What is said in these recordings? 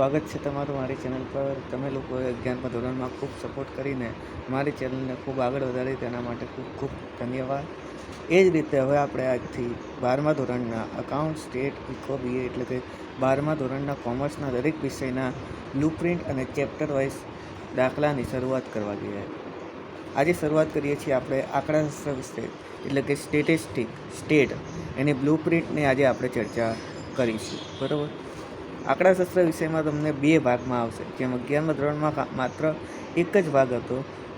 સ્વાગત છે તમારું મારી ચેનલ પર. તમે લોકોએ 11મા ધોરણમાં ખૂબ સપોર્ટ કરીને મારી ચેનલને ખૂબ આગળ વધારી, તેના માટે ખૂબ ખૂબ ધન્યવાદ. એ જ રીતે હવે આપણે આજથી 12મા ધોરણના અકાઉન્ટ, સ્ટેટ, ઇકો, બીએ એટલે કે 12મા ધોરણના કોમર્સના દરેક વિષયના બ્લુપ્રિન્ટ અને ચેપ્ટર વાઇઝ દાખલાની શરૂઆત કરવા જઈએ. આજે શરૂઆત કરીએ છીએ આપણે આંકડાશાસ્ત્ર વિશે એટલે કે સ્ટેટ એની બ્લુપ્રિન્ટની આજે આપણે ચર્ચા કરીશું. બરાબર. આંકડાશાસ્ત્ર વિષયમાં તમને 2 ભાગમાં આવશે. જેમ 11મા ધોરણમાં માત્ર એક જ ભાગ હતો,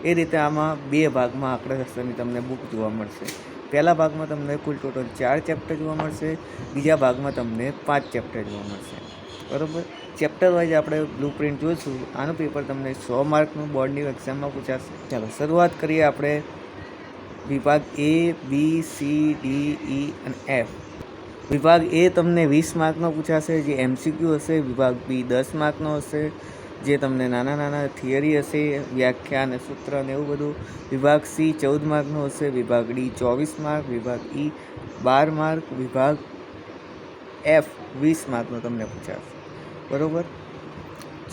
એ રીતે આમાં 2 ભાગમાં આંકડાશાસ્ત્રની તમને બુક જોવા મળશે. પહેલા ભાગમાં તમને કુલ ટોટલ 4 ચેપ્ટર જોવા મળશે, બીજા ભાગમાં તમને 5 ચેપ્ટર જોવા મળશે. બરાબર. ચેપ્ટર વાઇઝ આપણે બ્લુપ્રિન્ટ જોઈશું. આનું પેપર તમને 100 માર્કનું બોર્ડની એક્ઝામમાં પૂછાશે. ચાલો શરૂઆત કરીએ આપણે વિભાગ A, B, C, D, E અને F. વિભાગ A તમને 20 માર્કનો પૂછાશે, જે MCQ હશે. વિભાગ B 10 માર્કનો હશે, જે તમને નાના થિયરી હશે, વ્યાખ્યા અને સૂત્ર અને એવું બધું. વિભાગ C 14 માર્કનો હશે. વિભાગ D 24 માર્ક. વિભાગ E 12 માર્ક. વિભાગ F 20 માર્કનો તમને પૂછાશે. બરાબર.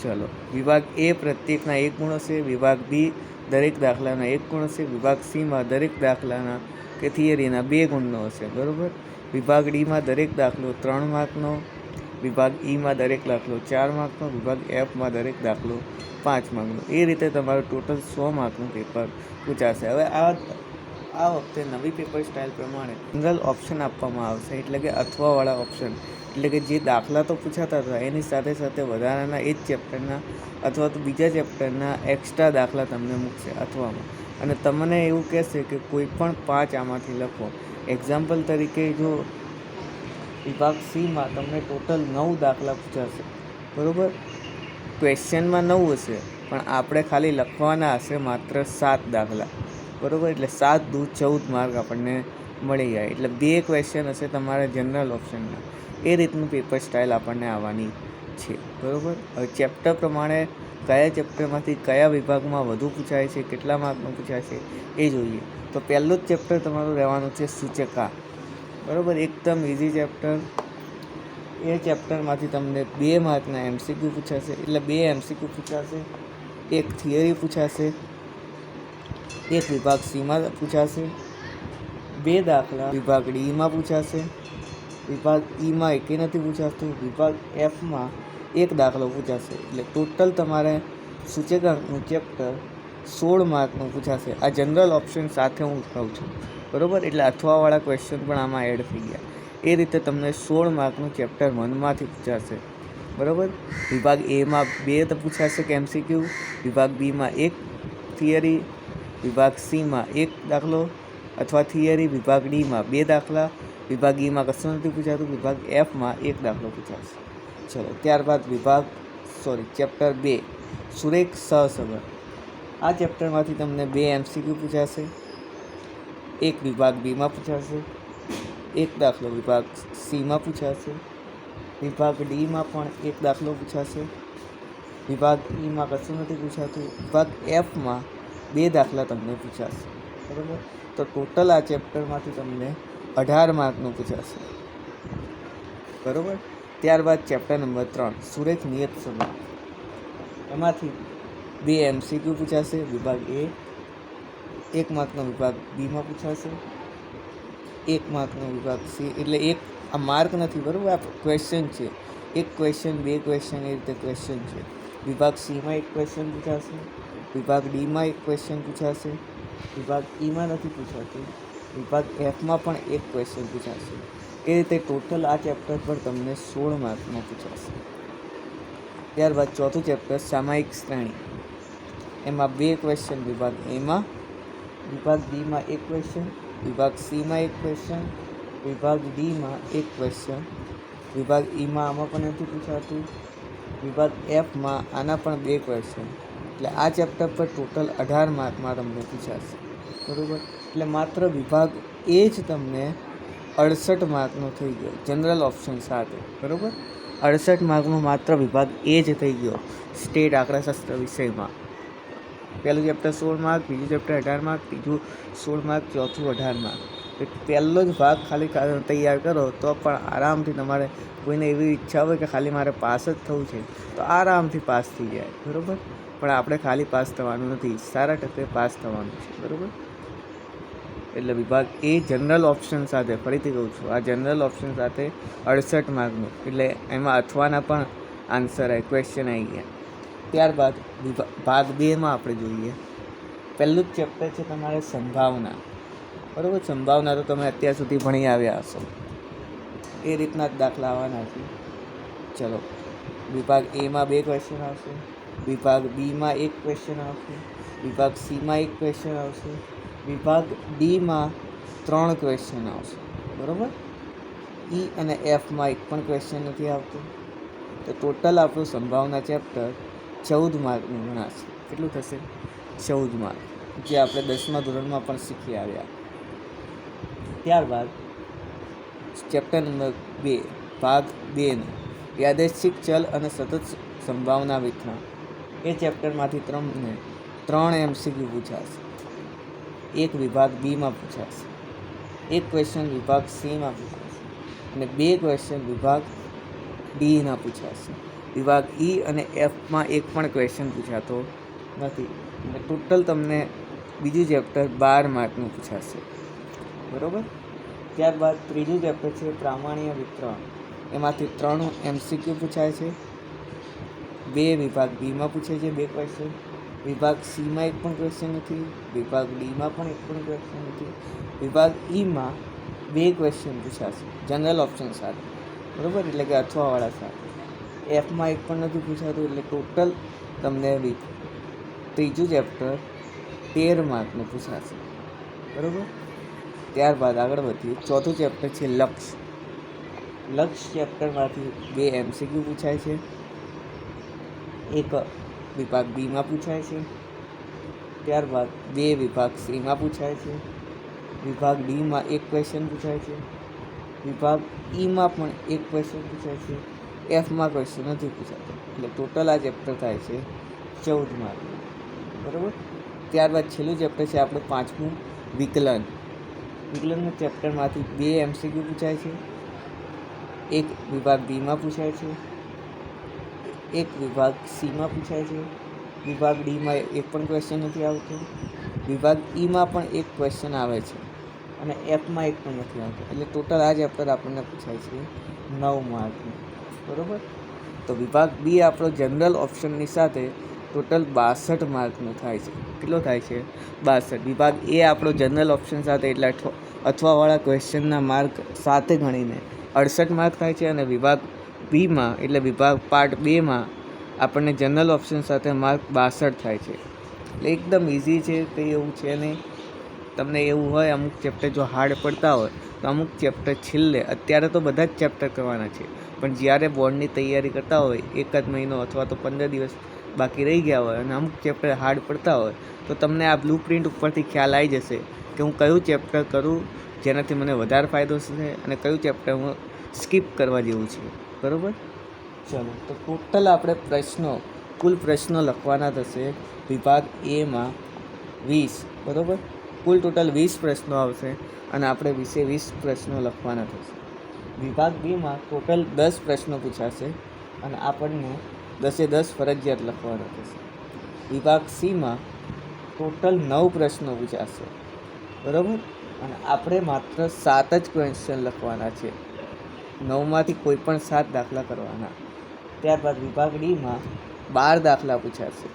ચલો, વિભાગ A પ્રત્યેકના 1 ગુણ હશે. વિભાગ B દરેક દાખલાના 1 ગુણ હશે. વિભાગ Cમાં દરેક દાખલાના કે થિયરીના 2 ગુણનો હશે. બરાબર. વિભાગ Dમાં દરેક દાખલો 3 માર્કનો. વિભાગ Eમાં દરેક દાખલો 4 માર્કનો. વિભાગ Fમાં દરેક દાખલો 5 માર્કનો. એ રીતે તમારું ટોટલ 100 માર્કનું પેપર પૂછાશે. હવે આ વખતે નવી પેપર સ્ટાઇલ પ્રમાણે સિંગલ ઓપ્શન આપવામાં આવશે, એટલે કે અથવાવાળા ઓપ્શન. એટલે કે જે દાખલા તો પૂછાતા હતા એની સાથે સાથે વધારાના એ જ ચેપ્ટરના અથવા તો બીજા ચેપ્ટરના એક્સ્ટ્રા દાખલા તમને મૂકશે અથવામાં. અને તમને એવું કહેશે કે કોઈ પણ 5 આમાંથી લખો. એક્ઝામ્પલ તરીકે જો વિભાગ Cમાં તમને ટોટલ 9 દાખલા પૂછાશે. બરાબર. ક્વેશ્ચનમાં 9 હશે, પણ આપણે ખાલી લખવાના હશે માત્ર 7 દાખલા. બરાબર. એટલે 7 દૂ 14 માર્ક આપણને મળી જાય. એટલે 2 ક્વેશ્ચન હશે તમારા જનરલ ઓપ્શનના. એ રીતનું પેપર સ્ટાઇલ આપણને આવવાની છે. બરાબર. હવે ચેપ્ટર પ્રમાણે કયા ચેપ્ટરમાંથી કયા વિભાગમાં વધુ પૂછાય છે, કેટલા માર્કનું પૂછાય છે એ જોઈએ. તો પહેલું જ ચેપ્ટર તમારું રહેવાનું છે સૂચકા. બરાબર. એકદમ ઇઝી ચેપ્ટર. એ ચેપ્ટરમાંથી તમને 2 માર્કના MCQ પૂછાશે. એટલે 2 MCQ પૂછાશે, 1 થિયરી પૂછાશે, 1 વિભાગ Cમાં પૂછાશે, 2 દાખલા વિભાગ Dમાં પૂછાશે. વિભાગ Eમાં એકે નથી પૂછાતું. વિભાગ Fમાં 1 દાખલો પૂછાશે. એટલે ટોટલ તમારે સૂચકાંકનું ચેપ્ટર 16 માર્કનું પૂછાશે. આ જનરલ ઓપ્શન સાથે હું કહું છું. બરાબર. એટલે અથવાવાળા ક્વેશ્ચન પણ આમાં એડ થઈ ગયા. એ રીતે તમને 16 માર્કનું ચેપ્ટર 1માંથી પૂછાશે. બરાબર. વિભાગ Aમાં 2 પૂછાશે કે MCQ. વિભાગ Bમાં 1 થિયરી. વિભાગ Cમાં 1 દાખલો અથવા થિયરી. વિભાગ Dમાં 2 દાખલા. વિભાગ Eમાં કશું નથી પૂછાતું. વિભાગ Fમાં 1 દાખલો પૂછાશે. ચલો, ત્યારબાદ ચેપ્ટર 2 સુરેખ સહસંબંધ. આ ચેપ્ટરમાંથી તમને 2 MCQ પૂછાશે, 1 વિભાગ Bમાં પૂછાશે, 1 દાખલો વિભાગ Cમાં પૂછાશે. વિભાગ Dમાં પણ 1 દાખલો પૂછાશે. વિભાગ Eમાં કશું નથી પૂછાતું. વિભાગ Fમાં 2 દાખલા તમને પૂછાશે. બરાબર. તો ટોટલ આ ચેપ્ટરમાંથી તમને 18 માર્કનું પૂછાશે. બરાબર. ત્યારબાદ ચેપ્ટર નંબર 3 સુરેખ નિયત સંબંધ. એમાંથી 2 MCQ પૂછાશે. વિભાગ A 1 માર્કનો વિભાગ Bમાં પૂછાશે, 1 માર્કનો વિભાગ C. એટલે આ માર્ક નથી. બરાબર. આ ક્વેશ્ચન છે. 1 ક્વેશ્ચન, 2 ક્વેશ્ચન, એ રીતે ક્વેશ્ચન છે. વિભાગ Cમાં 1 ક્વેશ્ચન પૂછાશે. વિભાગ Dમાં 1 ક્વેશ્ચન પૂછાશે. વિભાગ Eમાં નથી પૂછાતું. વિભાગ Fમાં પણ 1 ક્વેશ્ચન પૂછાશે. એ રીતે ટોટલ આ ચેપ્ટર પર તમને 16 માર્કમાં પૂછાશે. ત્યારબાદ ચોથું ચેપ્ટર સામાયિક શ્રેણી. એમાં 2 ક્વેશ્ચન વિભાગ Aમાં. વિભાગ Bમાં 1 ક્વેશ્ચન. વિભાગ Cમાં 1 ક્વેશ્ચન. વિભાગ Dમાં 1 ક્વેશ્ચન. વિભાગ Eમાં આમાં પણ નથી પૂછાતું. વિભાગ Fમાં આના પણ 2 ક્વેશ્ચન. એટલે આ ચેપ્ટર પર ટોટલ 18 માર્કમાં તમને પૂછાશે. બરાબર. એટલે માત્ર વિભાગ A જ તમને 68 માર્કનો થઈ ગયો જનરલ ઓપ્શન સાથે. બરાબર. 68 માર્કનો માત્ર વિભાગ A જ થઈ ગયો સ્ટેટ આંકડાશાસ્ત્ર વિષયમાં. પહેલું ચેપ્ટર 16 માર્ક, બીજું ચેપ્ટર 18 માર્ક, ત્રીજું 16 માર્ક, ચોથું 18 માર્ક. પહેલો જ ભાગ ખાલી તૈયાર કરો તો પણ આરામથી તમારે કોઈને એવી ઈચ્છા હોય કે ખાલી મારે પાસ જ થવું છે તો આરામથી પાસ થઈ જાય, બરાબર. પણ આપણે ખાલી પાસ થવાનું નથી, સારા ટકે પાસ થવાનું છે, બરાબર. એટલે વિભાગ એ જનરલ ઓપ્શન સાથે, ફરીથી કહું છું, આ જનરલ ઓપ્શન સાથે 68 માર્કનું, એટલે એમાં અથવાના પણ આન્સર ક્વેશ્ચન આવી ગયા. ત્યારબાદ ભાગ 2માં આપણે જોઈએ. પહેલું જ ચેપ્ટર છે તમારે સંભાવના, બરાબર. સંભાવના તો તમે અત્યાર સુધી ભણી આવ્યા હશો, એ રીતના જ દાખલા આવવાના છે. ચલો, વિભાગ એમાં 2 ક્વેશ્ચન આવશે, વિભાગ બીમાં 1 ક્વેશ્ચન આવશે, વિભાગ સીમાં 1 ક્વેશ્ચન આવશે, વિભાગ ડીમાં 3 ક્વેશ્ચન આવશે, બરાબર. ઈ અને એફમાં 1 પણ ક્વેશ્ચન નથી આવતું. તો ટોટલ આપણું સંભાવના ચેપ્ટર 14 માર્કનું ગણાશે. કેટલું થશે? 14 માર્ક, જે આપણે 10મા ધોરણમાં પણ શીખી આવ્યા. ત્યારબાદ ચેપ્ટર નંબર 2, ભાગ 2નું યાદચ્છિક ચલ અને સતત સંભાવના વિતરણ. એ ચેપ્ટરમાંથી તમને 3 MCQ પૂછાશે. 1 વિભાગ બીમાં પૂછાશે, 1 ક્વેશ્ચન વિભાગ સીમાં પૂછાશે અને 2 ક્વેશ્ચન વિભાગ ડીના પૂછાશે. વિભાગ ઈ અને એફમાં 1 પણ ક્વેશ્ચન પૂછાતો નથી. એટલે ટોટલ તમને બીજું ચેપ્ટર 12 માર્કનું પૂછાશે, બરાબર. ત્યારબાદ ત્રીજું ચેપ્ટર છે પ્રામાણ્ય વિતરણ. એમાંથી 3 MCQ પૂછાય છે. 2 વિભાગ બીમાં પૂછાય છે, 2 ક્વેશ્ચન. વિભાગ સીમાં 1 પણ ક્વેશ્ચન નથી, વિભાગ ડીમાં પણ 1 પણ ક્વેશ્ચન નથી. વિભાગ ઈમાં 2 ક્વેશ્ચન પૂછાશે જનરલ ઓપ્શન સાથે, બરાબર, એટલે કે અથવાવાળા સાથે. એફમાં 1 પણ નથી પૂછાતું. એટલે ટોટલ તમને ત્રીજું ચેપ્ટર 13 માર્કનું પૂછાશે, બરાબર. ત્યારબાદ આગળ વધીએ. ચોથું ચેપ્ટર છે લક્ષ્ય. લક્ષ્ય ચેપ્ટરમાંથી 2 MCQ પૂછાય છે. 1 વિભાગ બીમાં પૂછાય છે, ત્યારબાદ 2 વિભાગ સીમાં પૂછાય છે, વિભાગ ડીમાં 1 ક્વેશ્ચન પૂછાય છે, વિભાગ ઈમાં પણ 1 ક્વેશ્ચન પૂછાય છે, એફમાં ક્વેશ્ચન નથી પૂછાતો. એટલે ટોટલ આ ચેપ્ટર થાય છે 14 માર્ક, બરાબર. ત્યારબાદ છેલ્લું ચેપ્ટર છે આપણું 5મું, વિકલન. વિકલનના ચેપ્ટરમાંથી 2 MCQ પૂછાય છે. 1 વિભાગ બીમાં પૂછાય છે, 1 વિભાગ સીમાં પૂછાય છે, વિભાગ ડીમાં 1 પણ ક્વેશ્ચન નથી આવતું, વિભાગ ઈમાં પણ 1 ક્વેશ્ચન આવે છે અને એફમાં 1 પણ નથી આવતું. એટલે ટોટલ આ ચેપ્ટર આપણને પૂછાય છે 9 માર્કનું, બરાબર. તો વિભાગ બી આપણો જનરલ ઓપ્શનની સાથે ટોટલ 62 માર્કનું થાય છે. કેટલો થાય છે? 62. વિભાગ એ આપણો જનરલ ઓપ્શન સાથે એટલે અથવાવાળા ક્વેશ્ચનના માર્ક સાથે ગણીને 68 માર્ક થાય છે. અને વિભાગ બીમાં એટલે વિભાગ પાર્ટ 2માં આપણને જનરલ ઓપ્શન સાથે માર્ક 62 થાય છે. એટલે એકદમ ઇઝી છે, કંઈ એવું છે નહીં. તમને એવું હોય અમુક ચેપ્ટર જો હાર્ડ પડતા હોય તો અમુક ચેપ્ટર છેલ્લે, અત્યારે તો બધા જ ચેપ્ટર કરવાના છે, પણ જ્યારે બોર્ડની તૈયારી કરતા હોય 1 જ મહિનો અથવા તો 15 દિવસ બાકી રહી ગયા હોય અને અમુક ચેપ્ટર હાર્ડ પડતા હોય તો તમને આ બ્લુ પ્રિન્ટ ઉપરથી ખ્યાલ આવી જશે કે હું કયું ચેપ્ટર કરું જેનાથી મને વધારે ફાયદો થશે અને કયું ચેપ્ટર હું સ્કીપ કરવા જેવું છે, બરાબર. ચલો, તો ટોટલ આપણે કુલ પ્રશ્નો લખવાના થશે વિભાગ એમાં 20, બરાબર. કુલ ટોટલ 20 પ્રશ્નો આવશે અને આપણે 20 પ્રશ્નો લખવાના થશે. વિભાગ બીમાં ટોટલ 10 પ્રશ્નો પૂછાશે અને આપણને 10 ફરજિયાત લખવાના થશે. વિભાગ સીમાં ટોટલ 9 પ્રશ્નો પૂછાશે, બરાબર, અને આપણે માત્ર 7 જ ક્વેશ્ચન લખવાના છે. 9માંથી કોઈ પણ 7 દાખલા કરવાના. ત્યારબાદ વિભાગ ડીમાં 12 દાખલા પૂછાશે,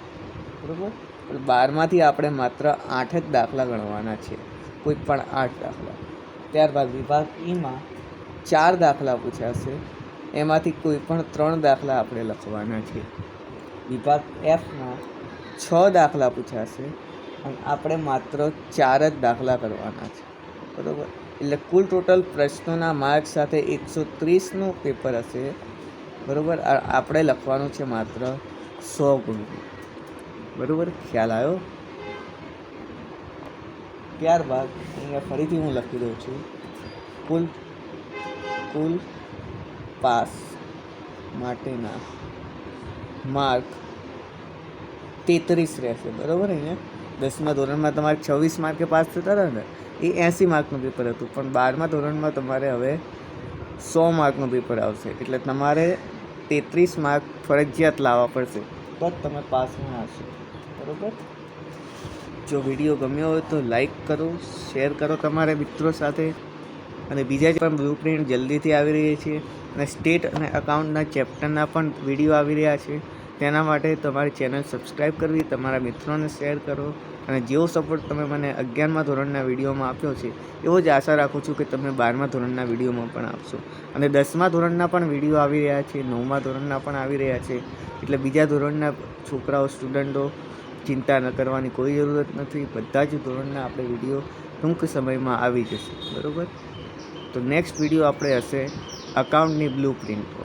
બરાબર, પણ 12માંથી આપણે માત્ર 8 જ દાખલા ગણવાના છે, કોઈ પણ 8 દાખલા. ત્યારબાદ વિભાગ ઈમાં 4 દાખલા પૂછાશે, એમાંથી કોઈ પણ 3 દાખલા આપણે લખવાના છે. વિભાગ એફમાં 6 દાખલા પૂછાશે અને આપણે માત્ર 4 જ દાખલા કરવાના છે, બરાબર. એટલે કુલ ટોટલ પ્રશ્નોના માર્ક સાથે 130નું પેપર હશે, બરાબર. આપણે લખવાનું છે માત્ર 100 ગુણનું, બરાબર. ખ્યાલ આવ્યો? ત્યારબાદ અહીંયા ફરીથી હું લખી દઉં છું, કુલ પાસ માટેના માર્ક 33 રહેશે, બરાબર. અહીંયા 10મા ધોરણમાં તમારે 26 માર્કે પાસ થતા હતા ને, એ 80 માર્કનું પેપર હતું, પણ 12મા ધોરણમાં તમારે હવે 100 માર્કનું પેપર આવશે. એટલે તમારે 33 માર્ક ફરજિયાત લાવવા પડશે, તો જ તમે પાસમાં હશો. બરાબર? જો વિડીયો ગમ્યો હોય તો લાઈક કરો, શેર કરો તમારા મિત્રો સાથે. અને બીજા પણ બ્લુ પ્રિન્ટ જલ્દીથી આવી રહી છે, અને સ્ટેટ અને અકાઉન્ટના ચેપ્ટરના પણ વિડીયો આવી રહ્યા છે. તેના માટે તમારી ચેનલ સબસ્ક્રાઈબ કરવી, તમારા મિત્રોને શેર કરો. અને જેવો સપોર્ટ તમે મને 11મા ધોરણના વિડીયોમાં આપ્યો છે, એવો જ આશા રાખું છું કે તમે 12મા ધોરણના વિડીયોમાં પણ આપશો. અને 10મા ધોરણના પણ વિડીયો આવી રહ્યા છે, 9મા ધોરણના પણ આવી રહ્યા છે. એટલે બીજા ધોરણના છોકરાઓ, સ્ટુડન્ટો ચિંતા ન કરવાની કોઈ જરૂરત નથી. બધા જ ધોરણના આપણે વિડીયો ટૂંક સમયમાં આવી જશે. બરાબર? તો નેક્સ્ટ વિડીયો આપણે હશે અકાઉન્ટની બ્લુ પ્રિન્ટ.